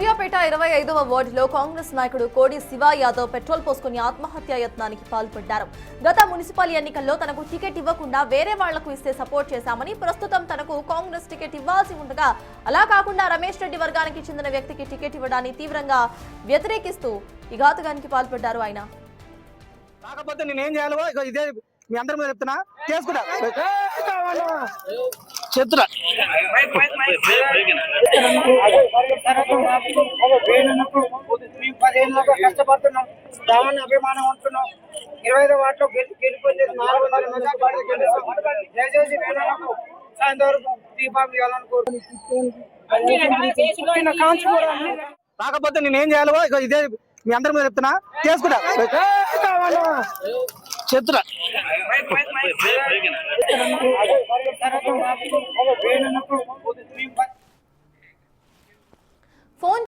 సూర్యాపేట 25వ వార్డులో కాంగ్రెస్ నాయకుడు కోడి శివ యాదవ్ పెట్రోల్ పోసుకుని ఆత్మహత్యా యత్నానికి పాల్పడ్డారు. గత మున్సిపల్ ఎన్నికల్లో తనకు టికెట్ ఇవ్వకుండా వేరే వాళ్లకు ఇస్తే సపోర్ట్ చేశామని, ప్రస్తుతం తనకు కాంగ్రెస్ టికెట్ ఇవ్వాల్సి ఉండగా అలా కాకుండా రమేష్ రెడ్డి వర్గానికి చెందిన వ్యక్తికి టికెట్ ఇవ్వడాన్ని తీవ్రంగా వ్యతిరేకిస్తూ ఈ ఘాతుకానికి పాల్పడ్డారు ఆయన. కాకపోతే నేనేం చేయాలో ఇదే మీ అందరి మీద చెప్తున్నా, చేసుకుంటా చెప్తున్నా. కష్టపడుతున్నాం, రావణ అభిమానం ఉంటున్నాం. 25వ వార్డులో గెలిపోయింది 400 మంది. దయచేసి వేణులకు సాయంత్రం వరకు దీపాలు ఇవ్వాలని కోరుకుంటున్నాం. కాకపోతే నేనేం చేయాలో ఇదే మీ అందరి మీద చెప్తున్నా, చేసుకుంటా చెప్తున్నా. ఫోన్